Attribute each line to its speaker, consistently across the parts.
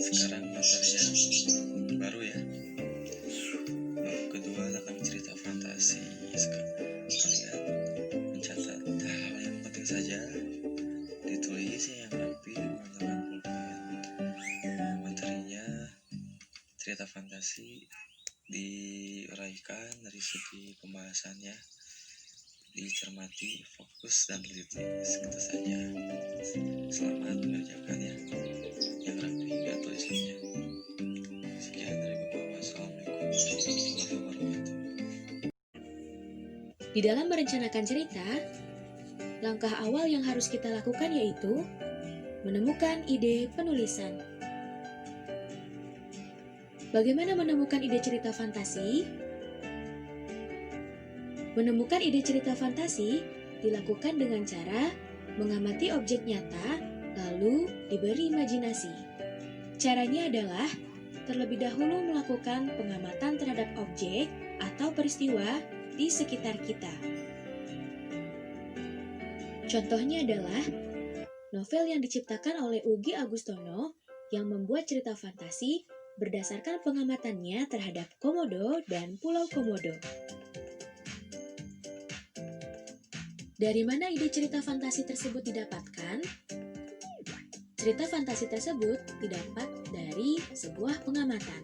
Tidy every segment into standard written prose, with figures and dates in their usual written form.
Speaker 1: Sekarang materi yang baru ya. Bab kedua akan cerita fantasi. Kalian mencatat hal yang penting saja, ditulis yang rapi menggunakan pulpen. Materinya cerita fantasi diuraikan dari segi pembahasannya, dicermati, fokus, dan teliti. Segitu saja. Selamat mengerjakan ya. Yang rapi gak tulisannya. Sekian dari Bapak. Wassalamualaikum warahmatullahi wabarakatuh.
Speaker 2: Di dalam merencanakan cerita, langkah awal yang harus kita lakukan yaitu menemukan ide penulisan. Bagaimana menemukan ide cerita fantasi? Menemukan ide cerita fantasi dilakukan dengan cara mengamati objek nyata, lalu diberi imajinasi. Caranya adalah terlebih dahulu melakukan pengamatan terhadap objek atau peristiwa di sekitar kita. Contohnya adalah novel yang diciptakan oleh Ugi Agustono yang membuat cerita fantasi berdasarkan pengamatannya terhadap Komodo dan Pulau Komodo. Dari mana ide cerita fantasi tersebut didapatkan? Cerita fantasi tersebut didapat dari sebuah pengamatan.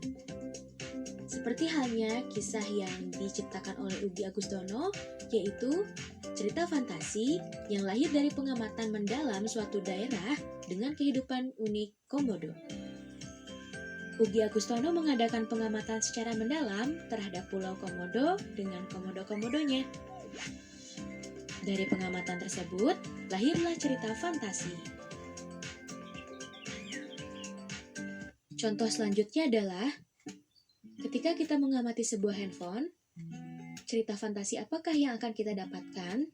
Speaker 2: Seperti halnya kisah yang diciptakan oleh Ugi Agustono, yaitu cerita fantasi yang lahir dari pengamatan mendalam suatu daerah dengan kehidupan unik Komodo. Ugi Agustono mengadakan pengamatan secara mendalam terhadap Pulau Komodo dengan komodo-komodonya. Dari pengamatan tersebut, lahirlah cerita fantasi. Contoh selanjutnya adalah ketika kita mengamati sebuah handphone, cerita fantasi apakah yang akan kita dapatkan?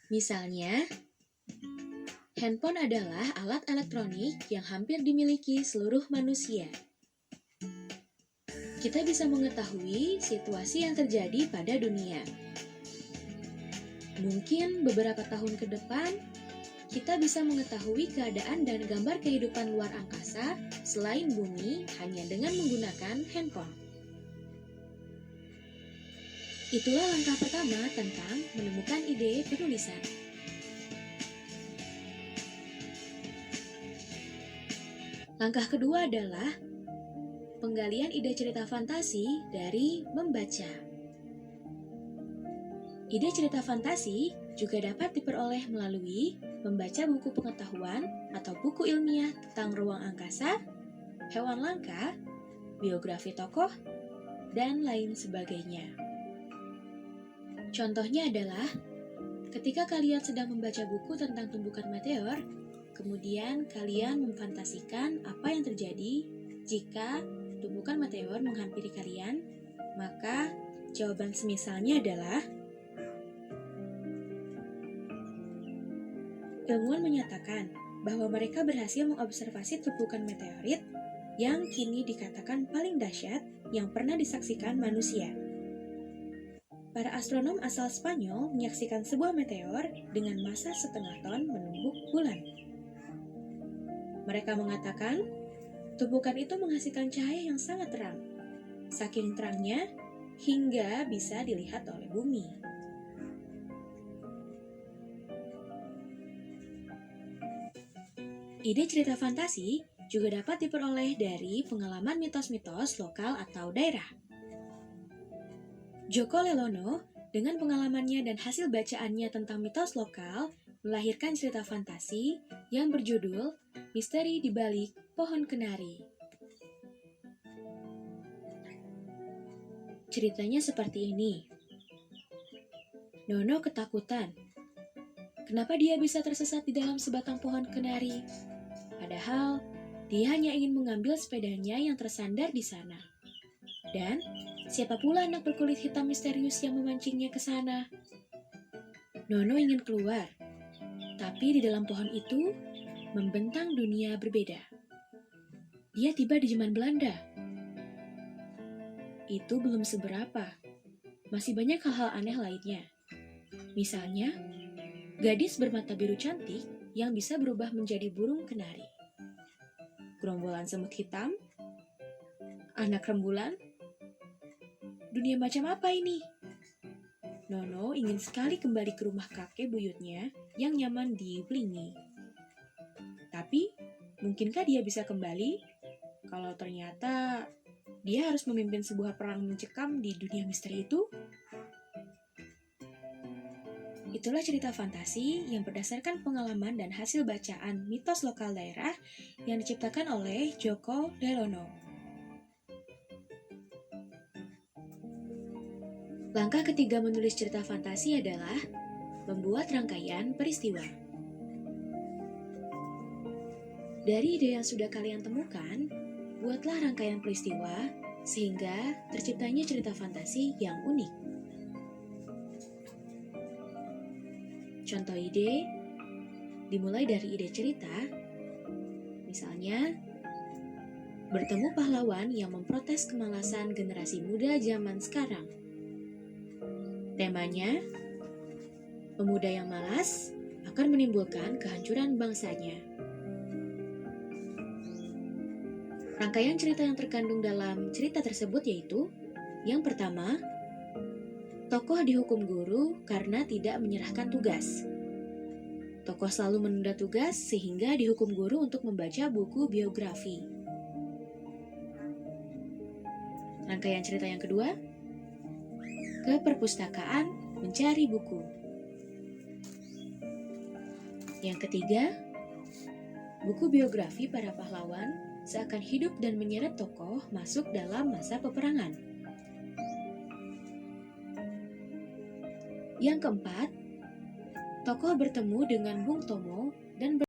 Speaker 2: Misalnya, handphone adalah alat elektronik yang hampir dimiliki seluruh manusia. Kita bisa mengetahui situasi yang terjadi pada dunia. Mungkin beberapa tahun ke depan, kita bisa mengetahui keadaan dan gambar kehidupan luar angkasa selain bumi hanya dengan menggunakan handphone. Itulah langkah pertama tentang menemukan ide penulisan. Langkah kedua adalah penggalian ide cerita fantasi dari membaca. Ide cerita fantasi juga dapat diperoleh melalui membaca buku pengetahuan atau buku ilmiah tentang ruang angkasa, hewan langka, biografi tokoh, dan lain sebagainya. Contohnya adalah ketika kalian sedang membaca buku tentang tumbukan meteor, kemudian kalian memfantasikan apa yang terjadi jika tumbukan meteor menghampiri kalian, maka jawaban semisalnya adalah ilmuwan menyatakan bahwa mereka berhasil mengobservasi tumpukan meteorit yang kini dikatakan paling dahsyat yang pernah disaksikan manusia. Para astronom asal Spanyol menyaksikan sebuah meteor dengan massa setengah ton menumbuk bulan. Mereka mengatakan, tumpukan itu menghasilkan cahaya yang sangat terang, saking terangnya hingga bisa dilihat oleh bumi. Ide cerita fantasi juga dapat diperoleh dari pengalaman mitos-mitos lokal atau daerah. Joko Lelono, dengan pengalamannya dan hasil bacaannya tentang mitos lokal, melahirkan cerita fantasi yang berjudul Misteri di Balik Pohon Kenari. Ceritanya seperti ini. Nono ketakutan. Kenapa dia bisa tersesat di dalam sebatang pohon kenari? Padahal, dia hanya ingin mengambil sepedanya yang tersandar di sana. Dan, siapa pula anak berkulit hitam misterius yang memancingnya ke sana? Nono ingin keluar, tapi di dalam pohon itu membentang dunia berbeda. Dia tiba di zaman Belanda. Itu belum seberapa. Masih banyak hal-hal aneh lainnya. Misalnya, gadis bermata biru cantik yang bisa berubah menjadi burung kenari. gerombolan semut hitam, anak rembulan. Dunia macam apa ini? Nono ingin sekali kembali ke rumah kakek buyutnya yang nyaman di Blingi. Tapi, mungkinkah dia bisa kembali kalau ternyata dia harus memimpin sebuah perang mencekam di dunia misteri itu? Itulah cerita fantasi yang berdasarkan pengalaman dan hasil bacaan mitos lokal daerah yang diciptakan oleh Joko Delono. Langkah ketiga menulis cerita fantasi adalah membuat rangkaian peristiwa. Dari ide yang sudah kalian temukan, buatlah rangkaian peristiwa sehingga terciptanya cerita fantasi yang unik. Contoh ide dimulai dari ide cerita, misalnya bertemu pahlawan yang memprotes kemalasan generasi muda zaman sekarang. Temanya, pemuda yang malas akan menimbulkan kehancuran bangsanya. Rangkaian cerita yang terkandung dalam cerita tersebut yaitu, yang pertama, tokoh dihukum guru karena tidak menyerahkan tugas. Tokoh selalu menunda tugas sehingga dihukum guru untuk membaca buku biografi. Rangkaian cerita yang kedua, ke perpustakaan mencari buku. Yang ketiga, buku biografi para pahlawan seakan hidup dan menyeret tokoh masuk dalam masa peperangan. Yang keempat, tokoh bertemu dengan Bung Tomo dan